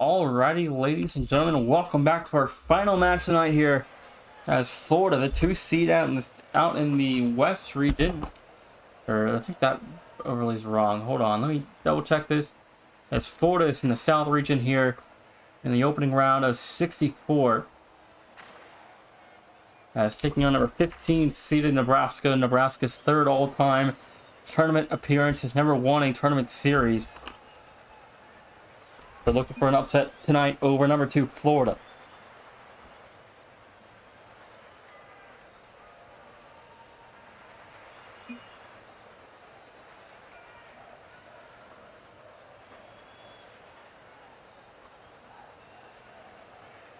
Alrighty, ladies and gentlemen, welcome back to our final match tonight here as Florida, the 2 seed out in the West region. Or I think that overlay is wrong. Hold on, let me double check this. As Florida is in the South region here in the opening round of 64. As taking on number 15 seeded Nebraska. Nebraska's third all-time tournament appearance, has never won a tournament series. They're looking for an upset tonight over number 2 Florida.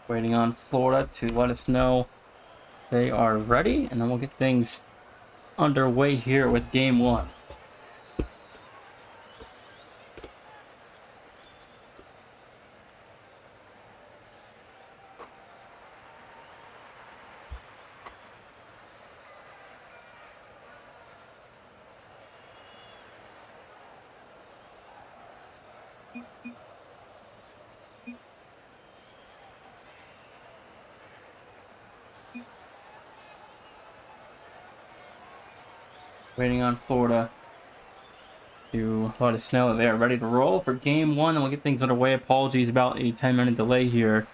Waiting on Florida to let us know they are ready, and then we'll get things underway here with game 1. Waiting on Florida to let us know that they are ready to roll for game 1, and we'll get things underway. Apologies about a 10-minute delay here,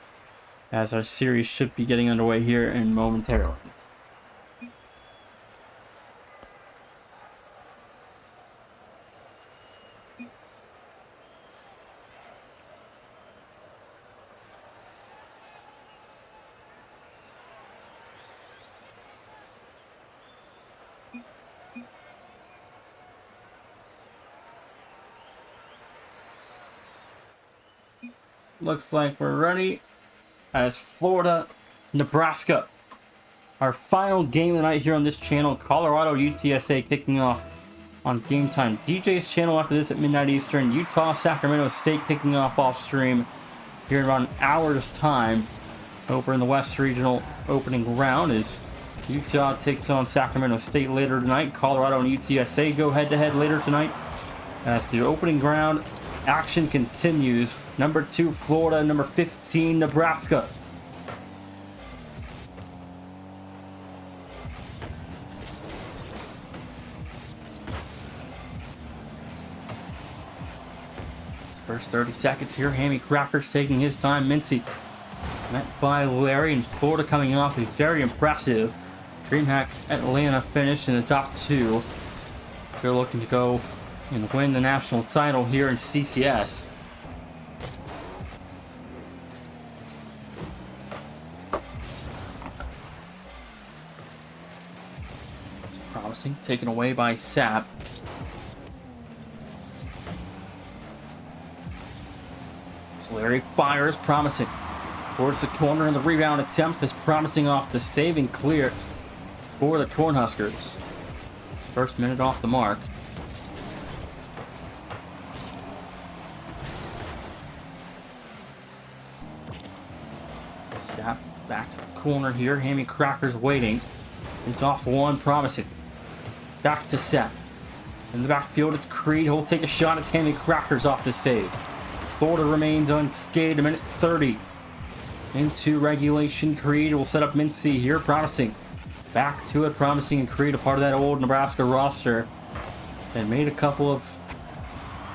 as our series should be getting underway here in momentarily. Looks like we're ready as Florida, Nebraska. Our final game of the night here on this channel. Colorado UTSA kicking off on Game Time DJ's channel after this at midnight Eastern. Utah, Sacramento State kicking off stream here in around an hour's time over in the West Regional opening round as Utah takes on Sacramento State later tonight. Colorado and UTSA go head-to-head later tonight as the opening round action continues. Number 2 Florida, number 15 Nebraska. First 30 seconds here, Hammy Cracker's taking his time. Mincy met by Larry, and Florida coming off a very impressive DreamHack Atlanta finish in the top 2. They're looking to go and win the national title here in CCS. Promising, taken away by Sap. Larry fires, promising. Towards the corner, and the rebound attempt is promising off the save and clear for the Cornhuskers. First minute off the mark. Sap back to the corner here. Hammy Cracker's waiting. It's off one, promising. Back to Sap. In the backfield, it's Creed. He'll take a shot. It's Hammy Cracker's off the save. Florida remains unscathed. A minute 30 into regulation. Creed will set up Mincy here, promising. Back to it, promising, and Creed, a part of that old Nebraska roster, and made a couple of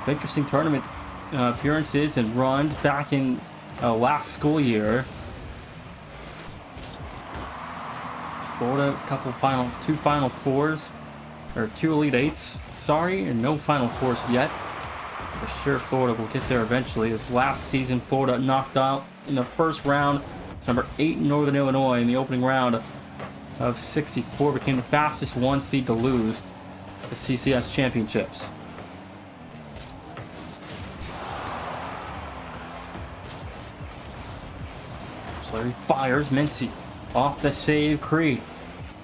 interesting tournament appearances and runs back in last school year. Florida, two Final Fours, or 2 Elite Eights, sorry, and no Final Fours yet. For sure Florida will get there eventually, as last season Florida knocked out in the first round number 8 Northern Illinois in the opening round of 64, became the fastest 1 seed to lose the CCS championships. So Larry fires, Mincy off the save. Creed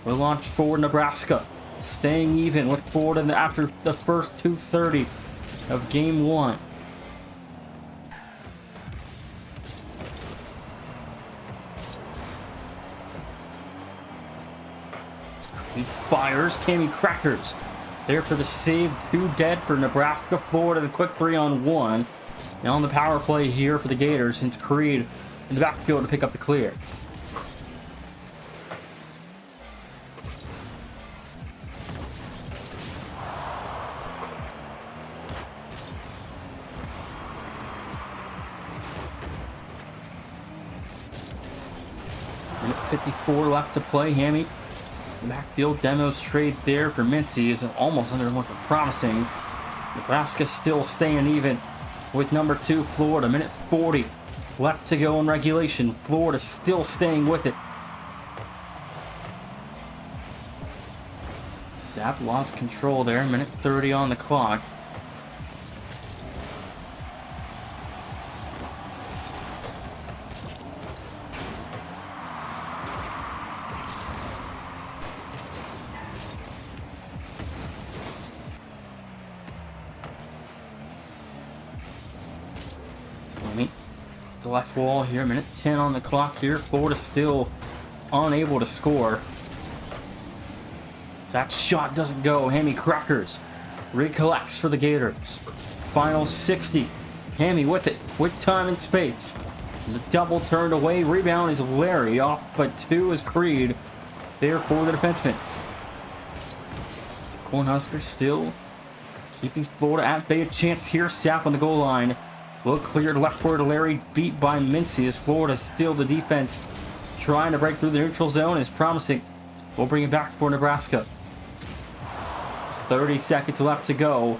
will launch forward. Nebraska staying even with Florida after the first 2:30 of game 1. He fires. Hammy Crackers there for the save. 2 dead for Nebraska. Florida, the quick 3-on-1. Now on the power play here for the Gators, since Creed in the backfield to pick up the clear. Minute 54 left to play. Hammy, backfield demonstrate there for Mincy is almost under one for promising. Nebraska still staying even with number 2 Florida. Minute 40 left to go in regulation. Florida still staying with it. Sapp lost control there. Minute 30 on the clock. The left wall here, minute 10 on the clock here. Florida still unable to score. That shot doesn't go. Hammy Crackers recollects for the Gators. Final 60. Hammy with it, with time and space. The double turned away. Rebound is Larry. Off but 2 is Creed. There for the defenseman. The Cornhuskers still keeping Florida at bay. A chance here. Sapp on the goal line. Look cleared leftward to Larry, beat by Mincy as Florida still the defense trying to break through the neutral zone is promising. We'll bring it back for Nebraska. 30 seconds left to go.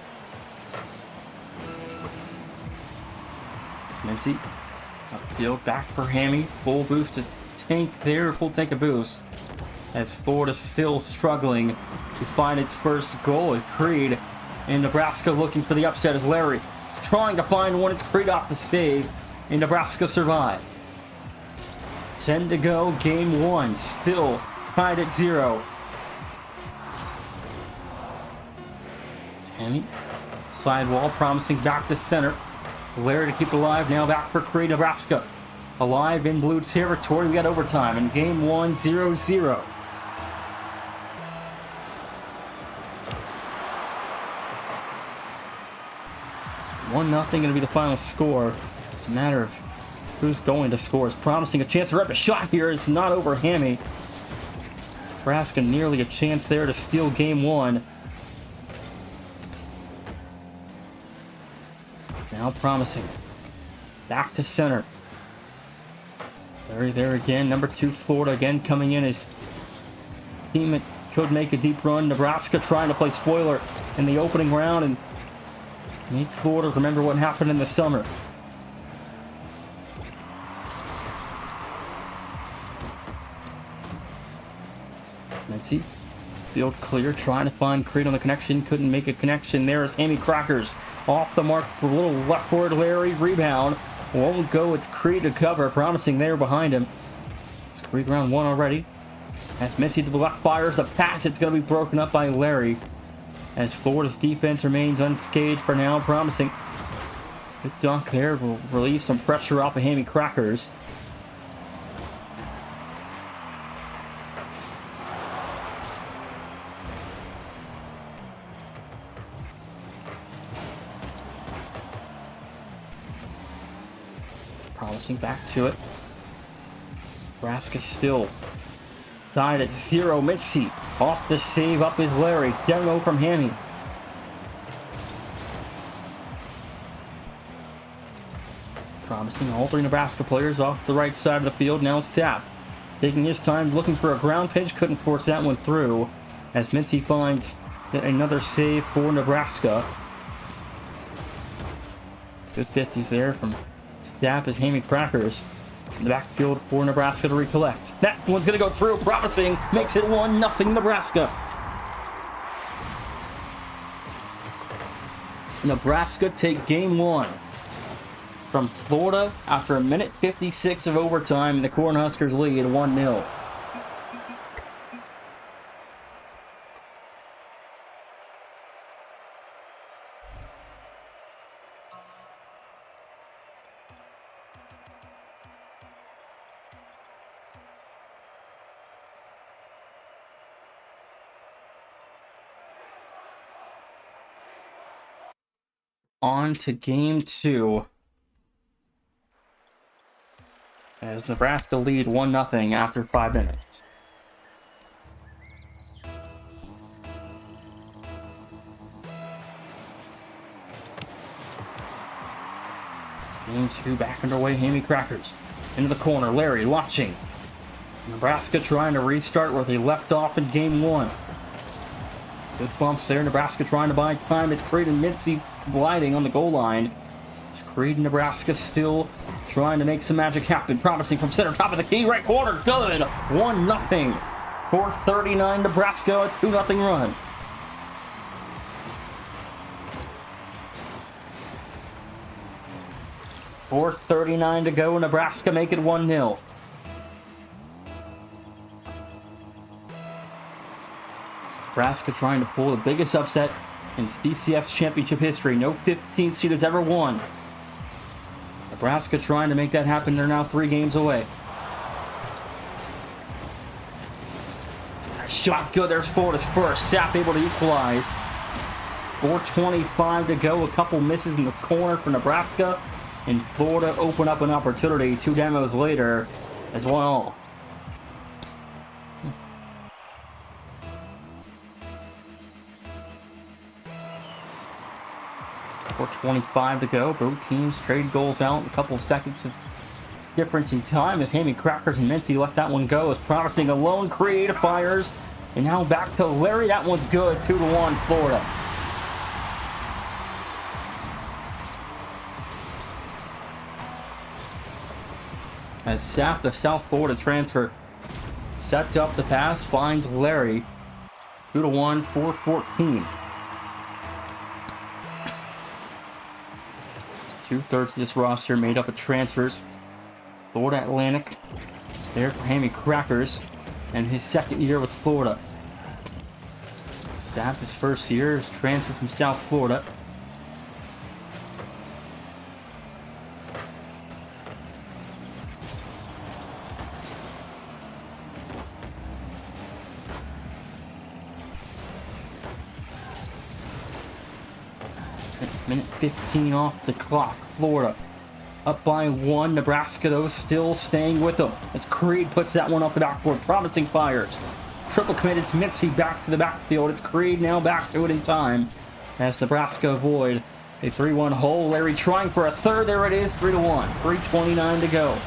Mincy upfield back for Hammy. Full boost to tank there, full tank of boost. As Florida still struggling to find its first goal as Creed in Nebraska looking for the upset as Larry trying to find one. It's Creed off the save, and Nebraska survive. 10 to go, game 1, still tied at 0. Hammy, sidewall, promising back to center. Larry to keep it alive, now back for Creed, Nebraska. Alive in blue territory, we got overtime in game 1, 0-0. 1-0 going to be the final score. It's a matter of who's going to score. It's promising. A chance to rip a shot here. It's not over Hammy. Nebraska nearly a chance there to steal game 1. Now promising. Back to center. Larry there again. Number 2 Florida again coming in as team that could make a deep run. Nebraska trying to play spoiler in the opening round and make Florida remember what happened in the summer. Mincy, field clear, trying to find Creed on the connection. Couldn't make a connection there as Hammy Crackers off the mark for a little leftward. Larry, rebound. Won't go. It's Creed to cover, promising there behind him. It's Creed round 1 already. As Mincy to the left fires the pass, it's going to be broken up by Larry. As Florida's defense remains unscathed for now, promising. Good dunk there will relieve some pressure off of Hammy Crackers. Promising back to it. Nebraska still tied at 0. Mincy off the save, up is Larry. Demo from Hammy. Promising all 3 Nebraska players off the right side of the field. Now Sapp taking his time, looking for a ground pitch. Couldn't force that one through as Mincy finds yet another save for Nebraska. Good 50s there from Sapp as Hammy Crackers in the backfield for Nebraska to recollect. That one's going to go through, promising, makes it 1-0 Nebraska. Nebraska take game 1 from Florida after a minute 56 of overtime. The Cornhuskers lead 1-0. On to game 2. as Nebraska lead 1-0 after 5 minutes. Game 2 back underway. Hammy Crackers into the corner. Larry watching. Nebraska trying to restart where they left off in game 1. Good bumps there. Nebraska trying to buy time. It's Creed and Mitzi gliding on the goal line. It's Creed and Nebraska still trying to make some magic happen. Promising from center, top of the key, right corner. Good. 1-0. 4:39 Nebraska, a 2-0 run. .439 to go. Nebraska make it 1-0. Nebraska trying to pull the biggest upset in CCS championship history. No 15 seed has ever won. Nebraska trying to make that happen. They're now 3 games away. Shot good. There's Florida's first. Sapp able to equalize. 4:25 to go. A couple misses in the corner for Nebraska. And Florida open up an opportunity 2 demos later as well. .425 to go. Both teams trade goals out. A couple of seconds of difference in time as Hammy Crackers and Mincy let that one go. As promising a lone Creed fires. And now back to Larry. That one's good. 2-1 Florida. As Sapp, the South Florida transfer, sets up the pass, finds Larry. 2-1, 4:14. 2/3 of this roster made up of transfers. Florida Atlantic, there for Hammy Crackers, and his second year with Florida. Sapp, his first year, is transferred from South Florida. Minute 15 off the clock. Florida up by 1. Nebraska, though, still staying with them. As Creed puts that one up the backboard. Promising fires. Triple committed to Mitzi back to the backfield. It's Creed now back to it in time. As Nebraska avoid a 3-1 hole. Larry trying for a third. There it is. 3-1. 3:29 to go.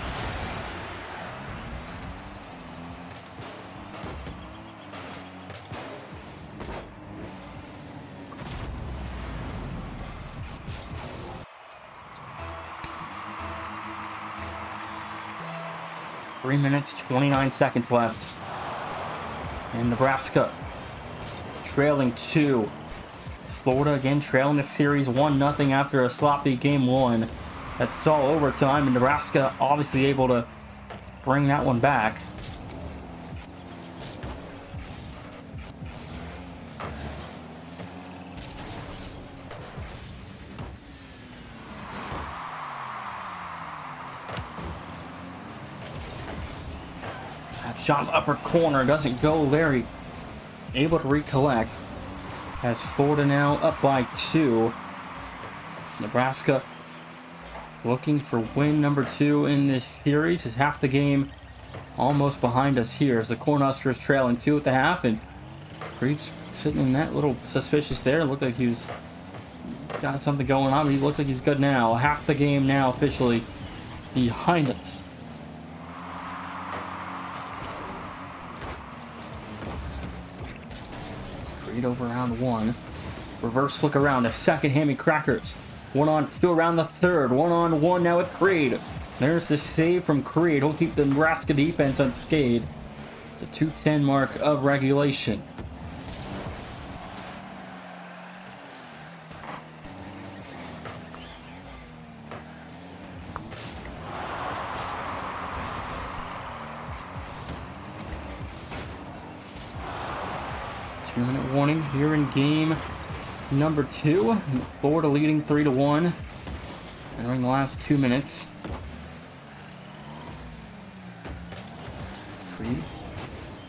Three minutes, 29 seconds left. And Nebraska trailing 2. Florida again trailing the series 1-0 after a sloppy game 1. That saw overtime, and Nebraska obviously able to bring that one back. Shot upper corner, doesn't go. Larry able to recollect. Has Florida now up by 2. Nebraska looking for win number 2 in this series. Is half the game almost behind us here as the Cornhuskers trailing 2 at the half, and Creed's sitting in that little suspicious there. Looked like he's got something going on, but he looks like he's good now. Half the game now officially behind us. Creed over round 1. Reverse flick around a second. Hammy Crackers. 1-on-2 around the third. 1-on-1 now with Creed. There's the save from Creed. He'll keep the Nebraska defense unscathed. The 2:10 mark of regulation. Two-minute warning here in game number 2. Florida leading 3-1 entering the last 2 minutes. Creed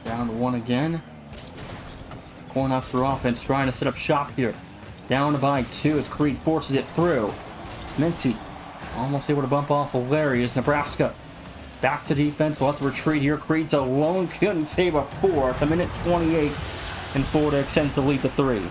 down to 1 again. It's the Cornhusker offense trying to set up shop here. Down by 2 as Creed forces it through. Mincy almost able to bump off of Larry as Nebraska Back to defense. We'll have to retreat here. Creed's alone. Couldn't save a 4 at the minute 28. And Florida extends the lead to 3.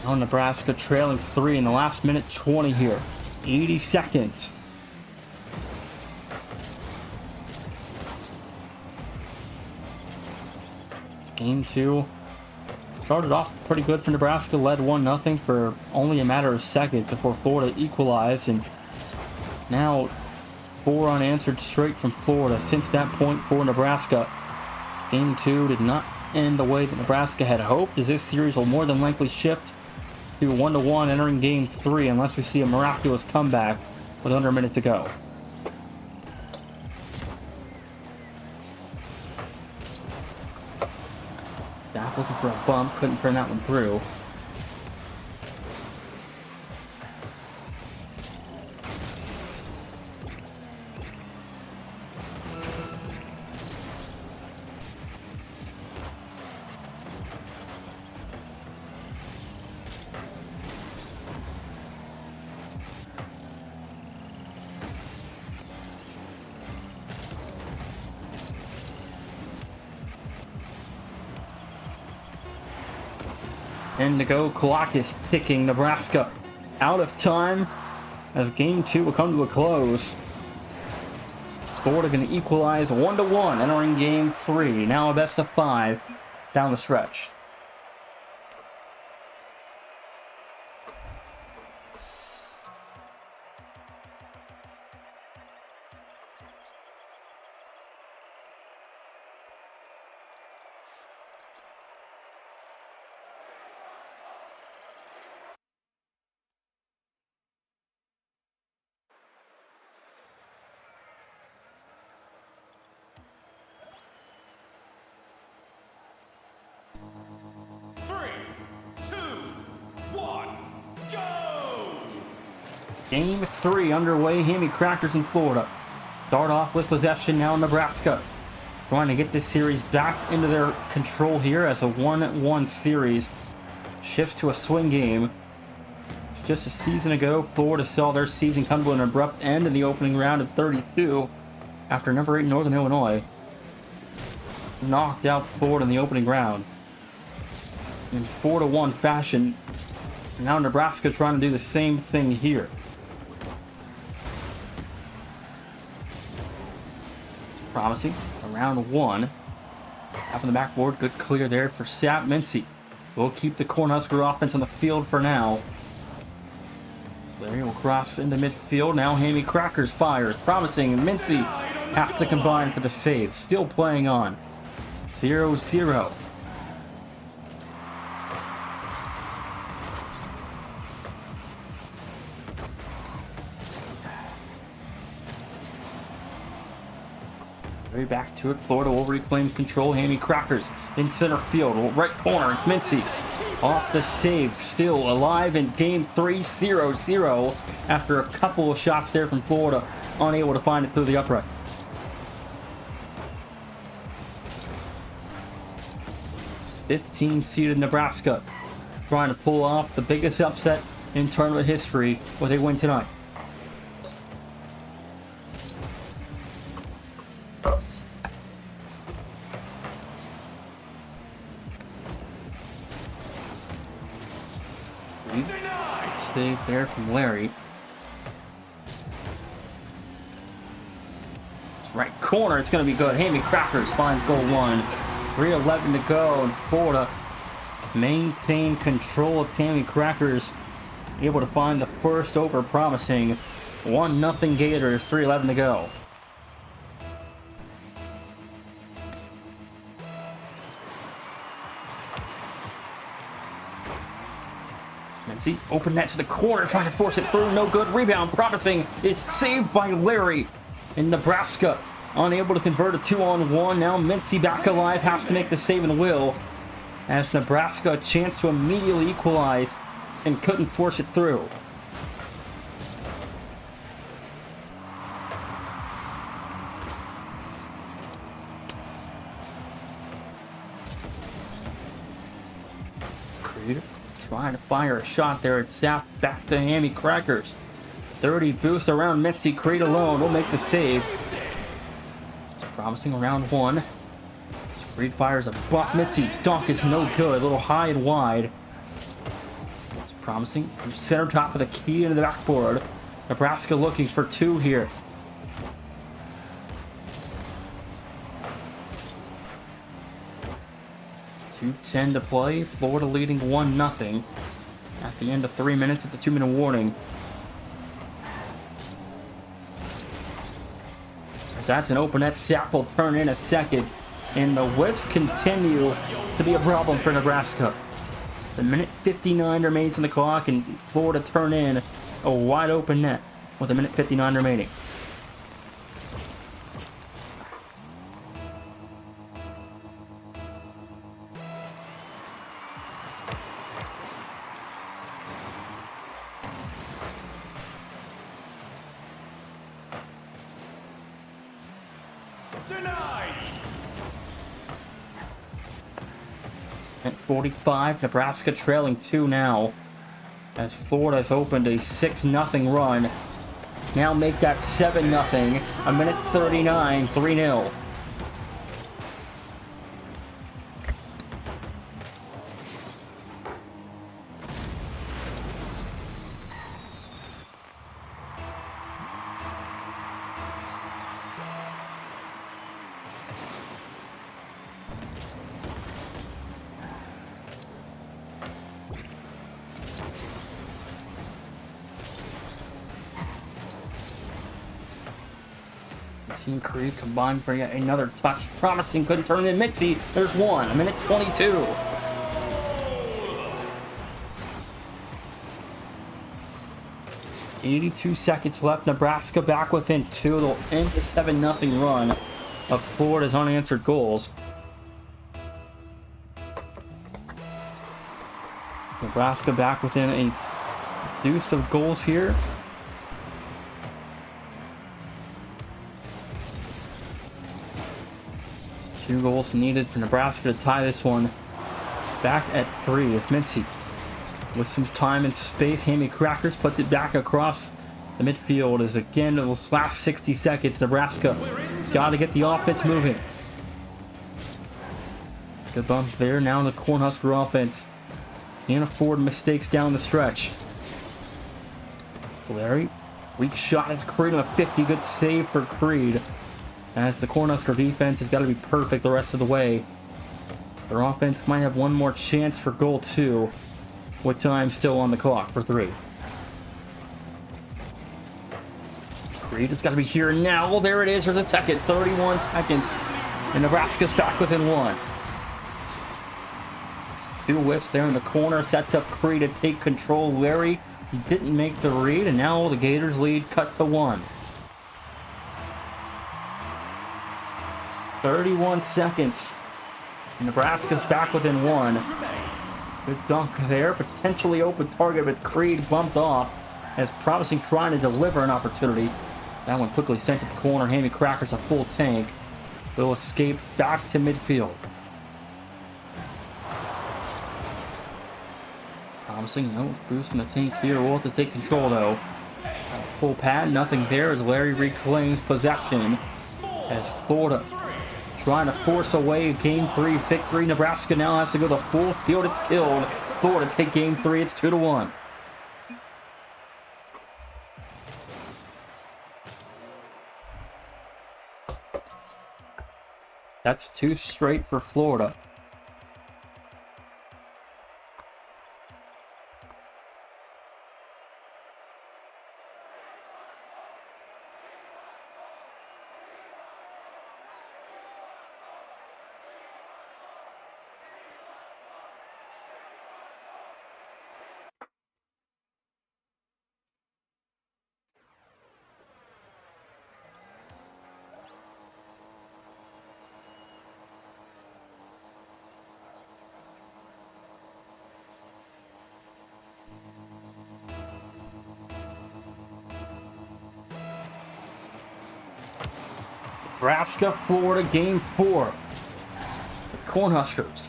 Now Nebraska trailing 3 in the last minute 20 here. 80 seconds. It's game 2. Started off pretty good for Nebraska. Led 1-0 for only a matter of seconds before Florida equalized. And now 4 unanswered straight from Florida since that point for Nebraska. This game 2 did not end the way that Nebraska had hoped, as this series will more than likely shift to 1-1 entering game 3 unless we see a miraculous comeback with under a minute to go. Back looking for a bump, couldn't turn that one through. And to go, clock is ticking. Nebraska out of time as game 2 will come to a close. Florida going to equalize 1-1 entering game 3. Now a best of 5 down the stretch. Game 3 underway. Hammy Crackers in Florida start off with possession now. Nebraska trying to get this series back into their control here as a 1-1 series shifts to a swing game. Just a season ago, Florida saw their season come to an abrupt end in the opening round of 32 after number 8 Northern Illinois knocked out Florida in the opening round in 4-1 fashion. Now Nebraska trying to do the same thing here. Promising. Around 1. Up on the backboard. Good clear there for Sap. Mincy will keep the Cornhusker offense on the field for now. Larry will cross into midfield. Now Hammy Crackers fires. Promising. Mincy have to combine for the save. Still playing on. 0-0. Back to it. Florida will reclaim control. Hammy Crackers in center field. Right corner. It's Mincy. Off the save. Still alive in game 3. 0-0 after a couple of shots there from Florida. Unable to find it through the upright. It's 15-seeded Nebraska trying to pull off the biggest upset in tournament history with a win tonight. Save there from Larry. It's right corner. It's going to be good. Hammy Crackers finds goal 1. 3:11 to go. And Florida maintain control of Hammy Crackers. Able to find the first over, promising 1-0 Gators. 3:11 to go. Mincy, open net to the corner, trying to force it through. No good. Rebound, promising. It's saved by Larry. And Nebraska unable to convert a 2-on-1. Now Mincy back alive, has to make the save and will. As Nebraska a chance to immediately equalize and couldn't force it through. trying to fire a shot there. It's zapped back to Hammy Crackers. 30 boost around Mitzi. Creed alone will make the save. It's promising round one. Creed fires a buck. Mitzi. Dunk is no good. A little high and wide. It's promising from center top of the key into the backboard. Nebraska looking for two here. .2:10 to play. Florida leading 1-0 at the end of 3 minutes at the 2-minute warning. As that's an open net. Sapp will turn in a second. And the whiffs continue to be a problem for Nebraska. The minute 59 remains on the clock, and Florida turn in a wide open net with a minute 59 remaining. At 45, Nebraska trailing 2 now, as Florida has opened a 6-0 run. Now make that 7-0. A minute 39, 3-0. Team Creed combined for yet another touch. Promising, couldn't turn in. Mitzi, there's one. A minute 22. It's 82 seconds left. Nebraska back within 2. They'll end the 7-0 run of Florida's unanswered goals. Nebraska back within a deuce of goals here. Two goals needed for Nebraska to tie this one. Back at 3 is Mitzi. With some time and space, Hammy Crackers puts it back across the midfield. As again, those last 60 seconds, Nebraska got to get the offense moving. Good bump there. Now the Cornhusker offense can't afford mistakes down the stretch. Larry, weak shot as Creed on a 50. Good save for Creed. As the Cornhusker defense has got to be perfect the rest of the way. Their offense might have one more chance for goal 2, with time still on the clock for 3. Creed has got to be here now. Well, there it is. There's a second. 31 seconds. And Nebraska's back within 1. 2 whiffs there in the corner. Sets up Creed to take control. Larry didn't make the read, and now the Gators lead cut to 1. 31 seconds. Nebraska's back within 1. Good dunk there. Potentially open target, but Creed bumped off as Promising trying to deliver an opportunity. That one quickly sent to the corner. Hammy Crackers a full tank. They'll escape back to midfield. Promising, no boost in the tank here. We'll have to take control though. Full pad, nothing there as Larry reclaims possession. As Florida trying to force away Game 3 victory. Nebraska now has to go the full field. It's killed. Florida take Game 3. It's 2-1. That's 2 straight for Florida. Nebraska, Florida, Game 4. The Cornhuskers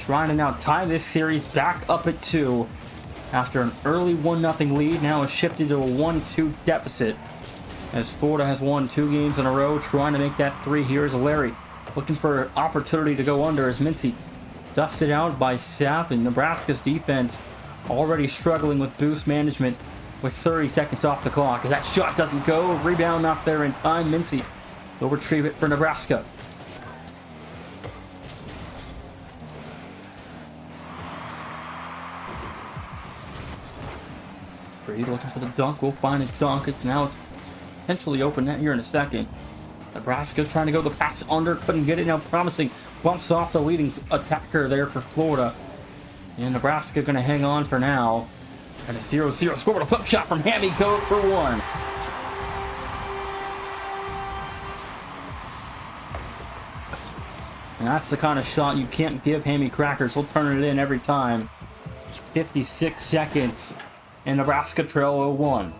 trying to now tie this series back up at 2 after an early 1-0 lead. Now is shifted to a 1-2 deficit as Florida has won 2 games in a row, trying to make that 3 here as Larry looking for an opportunity to go under as Mincy dusted out by Sapp, and Nebraska's defense already struggling with boost management with 30 seconds off the clock. As that shot doesn't go, rebound not there in time. Mincy will retrieve it for Nebraska. Freed looking for the dunk. We'll find a dunk. It's potentially open net here in a second. Nebraska trying to go the pass under, couldn't get it. Now promising bumps off the leading attacker there for Florida. And Nebraska going to hang on for now. And a 0-0 score with a flip shot from Hammy. Go for 1. And that's the kind of shot you can't give Hammy Crackers. He'll turn it in every time. 56 seconds. And Nebraska trail 0-1.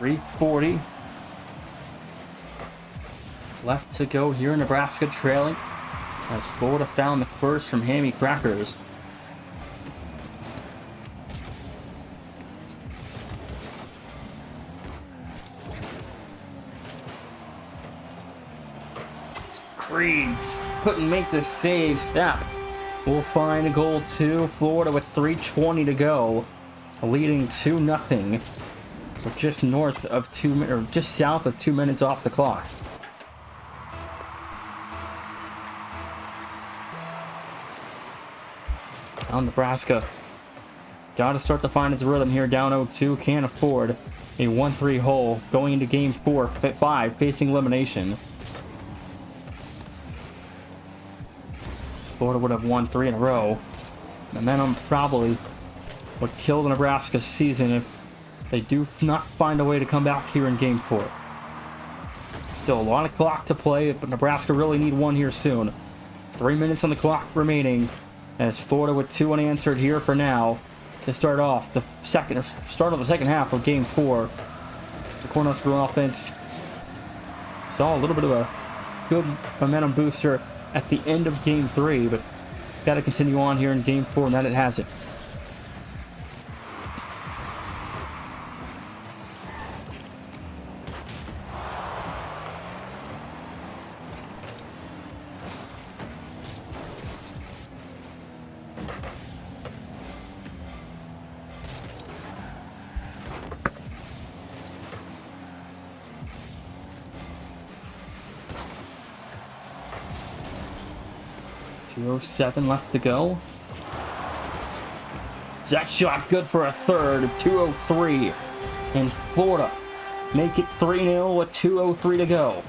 .340 left to go here. Nebraska trailing as Florida found the first from Hammy Crackers. Creeds couldn't make the save. Sapp will find a goal to Florida with 3:20 to go, leading 2-0. We're just north of just south of 2 minutes off the clock. Now Nebraska got to start to find its rhythm here. Down 0-2, can't afford a 1-3 hole going into game 4-5, facing elimination. Florida would have won 3 in a row. Momentum probably would kill the Nebraska season if they do not find a way to come back here in game 4. Still a lot of clock to play, but Nebraska really need one here soon. 3 minutes on the clock remaining as Florida with 2 unanswered here for now to start off the second half of game 4. It's the Cornhusker offense saw a little bit of a good momentum booster at the end of game 3, but got to continue on here in game 4, and that it has it. .207 left to go. That shot good for a third. 2:03. And Florida make it 3-0 with 2:03 to go.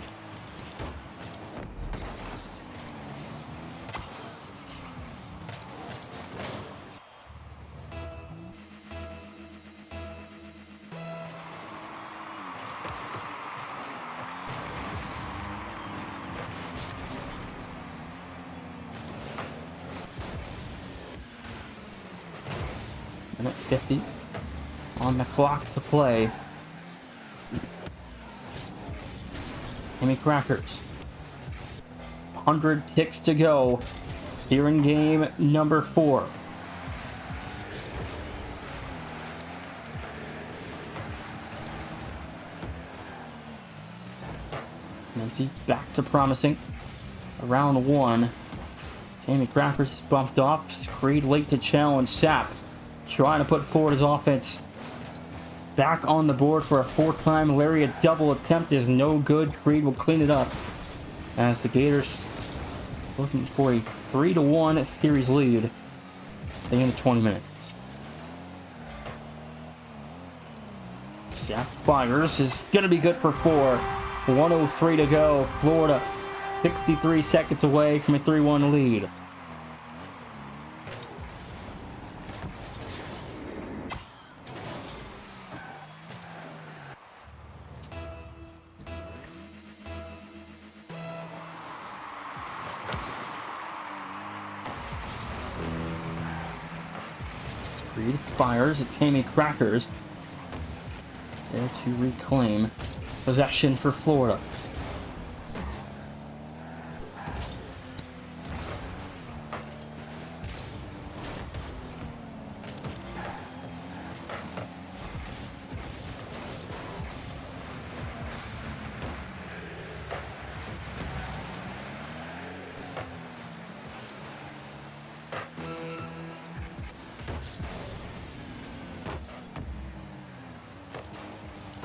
Minute 50 on the clock to play. Hammy Crackers. 100 ticks to go here in game number 4. Mincy back to promising. Around 1. Hammy Crackers is bumped off. Creed late to challenge. Sapp trying to put forward his offense back on the board for a 4th time. Larry, a double attempt is no good. Creed will clean it up as the Gators looking for a 3-1 series lead at the end of 20 minutes. Sapp fires is going to be good for 4. 1:03 to go. Florida 63 seconds away from a 3-1 lead. Reed fires. It's Hammy Crackers there to reclaim possession for Florida.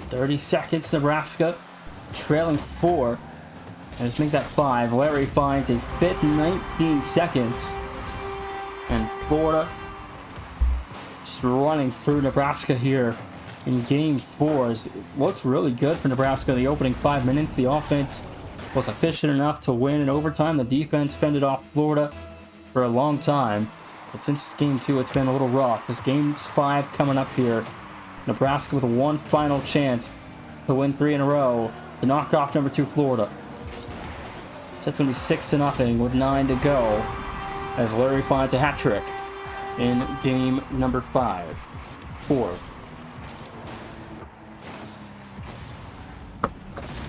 .30 seconds, Nebraska trailing 4. Let's make that 5. Larry finds a fifth, 19 seconds. And Florida just running through Nebraska here in game 4. It looks really good for Nebraska in the opening 5 minutes. The offense was efficient enough to win in overtime. The defense fended off Florida for a long time. But since game 2, it's been a little rough. This game's 5 coming up here. Nebraska with one final chance to win 3 in a row to knock off number 2 Florida. So it's going to be 6-0 with 9 to go as Larry finds a hat trick in game number 5. 4.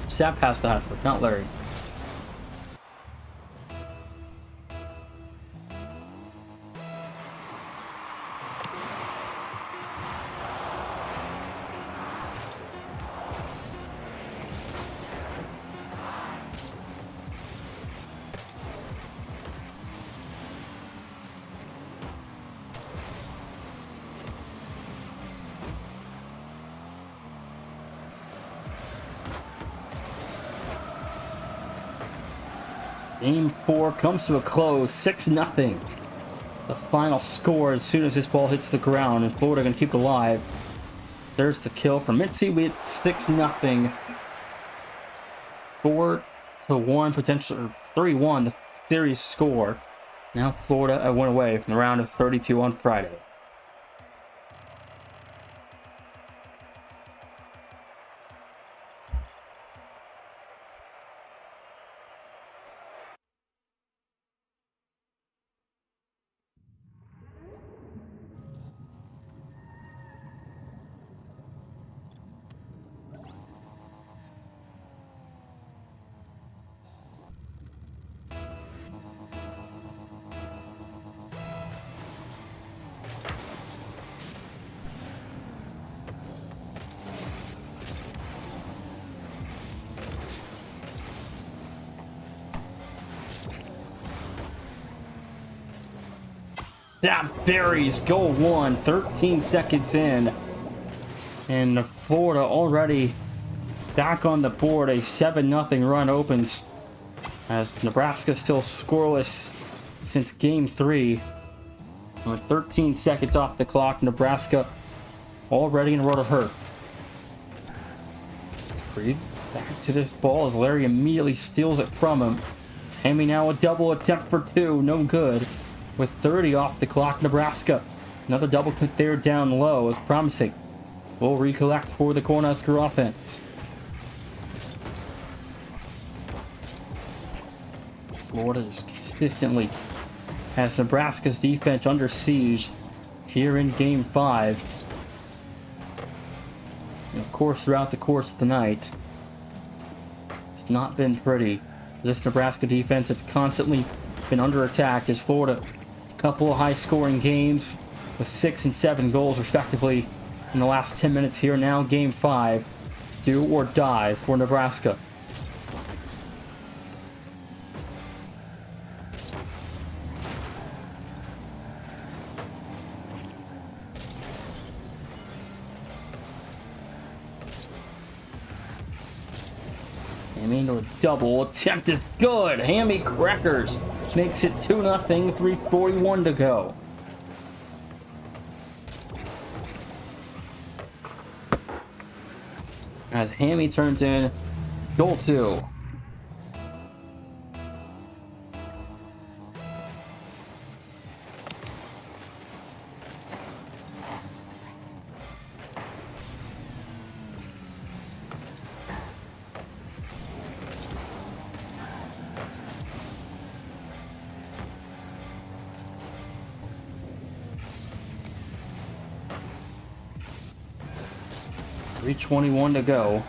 Sap has the hat trick, not Larry. Game 4 comes to a close, 6-0. The final score as soon as this ball hits the ground, and Florida going to keep it alive. There's the kill from Mitzi with 6-0. 4-1, potentially 3-1, the series score. Now Florida went away from the round of 32 on Friday. That buries goal 1, 13 seconds in. And Florida already back on the board. A 7-0 run opens as Nebraska still scoreless since game 3. With 13 seconds off the clock, Nebraska already in a row to hurt. Reed back to this ball as Larry immediately steals it from him. He's Hammy now a double attempt for 2, no good. With 30 off the clock, Nebraska. Another double click there down low is promising. Will recollect for the Cornhusker offense. Florida just consistently has Nebraska's defense under siege here in game 5. And of course, throughout the course of the night, it's not been pretty. This Nebraska defense, it's constantly been under attack as Florida, a couple of high-scoring games with 6 and 7 goals respectively in the last 10 minutes here. Now game 5, do or die for Nebraska. Hammy into a double attempt is good. Hammy Crackers makes it 2-0, 3:41 to go. As Hammy turns in goal 2. 3:21 to go.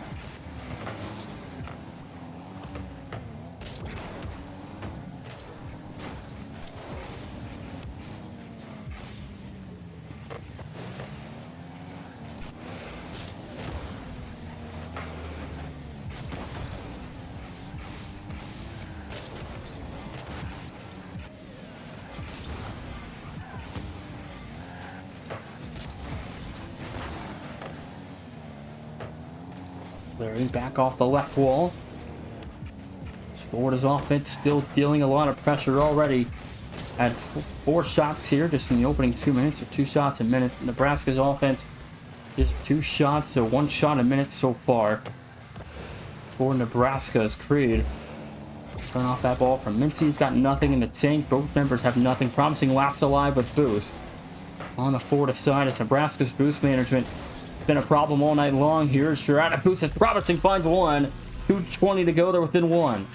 Larry back off the left wall. Florida's offense still dealing a lot of pressure already. Had 4 shots here just in the opening 2 minutes, or 2 shots a minute. Nebraska's offense just 2 shots, or 1 shot a minute so far. For Nebraska's Creed. Turn off that ball from Mincy. He's got nothing in the tank. Both members have nothing. Promising last alive with boost. On the Florida side is Nebraska's boost management. Been a problem all night long here. Sure, out of boost. Promising finds 1. 2:20 to go. They're within 1.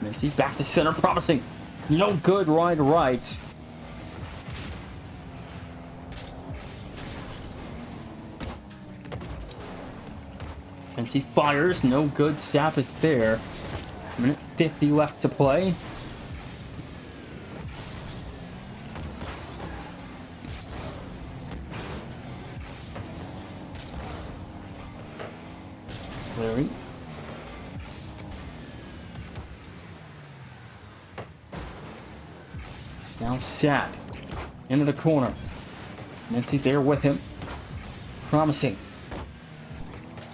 Mincy back to center, promising. No good, right. Mincy fires, no good. Sap is there. 1:50 left to play. Larry. Now Sap into the corner. Mincy there with him. Promising.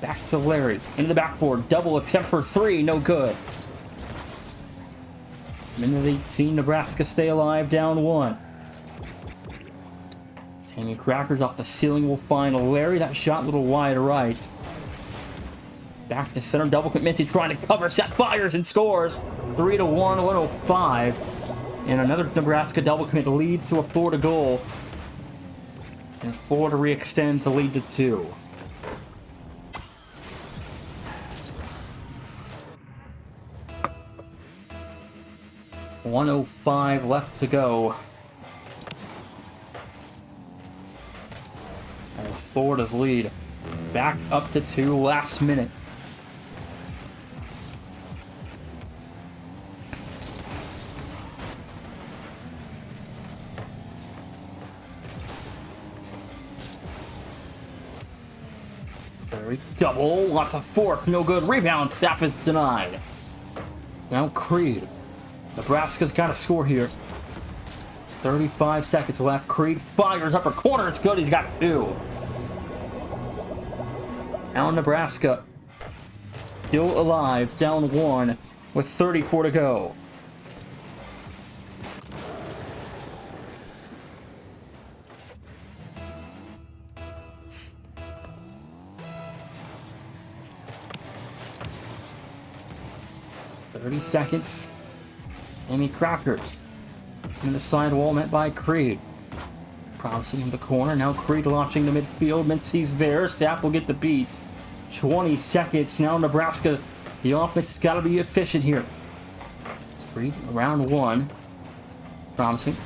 Back to Larry. Into the backboard. Double attempt for 3. No good. Minute 18. Nebraska stay alive. Down 1. Sammy Crackers off the ceiling will find Larry. That shot a little wide right. Back to center. Double commit. Mincy trying to cover. Sap fires and scores. 3-1. 105. And another Nebraska double commit lead to a Florida goal. And Florida re-extends the lead to 2. .105 left to go. As Florida's lead back up to 2 last minute. Double, lots of fourth, no good. Rebound, Sap is denied. Now Creed. Nebraska's got to score here. 35 seconds left. Creed fires upper corner. It's good. He's got 2. Now Nebraska still alive, down 1 with 34 to go. Seconds. Sammy Crackers in the sidewall met by Creed. Promising him the corner. Now Creed launching the midfield. Mincy's there. Sap will get the beat. 20 seconds. Now Nebraska. The offense has got to be efficient here. Creed around 1. Promising.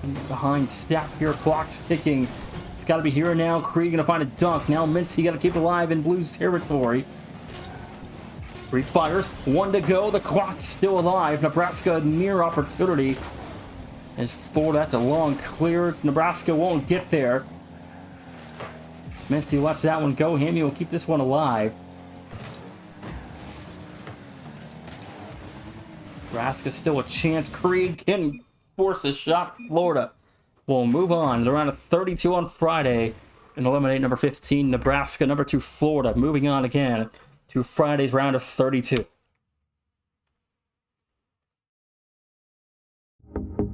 And behind Sap here. Clock's ticking. It's got to be here and now. Creed going to find a dunk. Now Mincy got to keep alive in Blues territory. Creed fires. 1 to go. The clock is still alive. Nebraska near opportunity. As Florida, that's a long clear. Nebraska won't get there. Mincy lets that one go. Hammy will keep this one alive. Nebraska still a chance. Creed can force a shot. Florida will move on. They're on a 32 on Friday and eliminate number 15 Nebraska. Number 2 Florida moving on again to Friday's round of 32.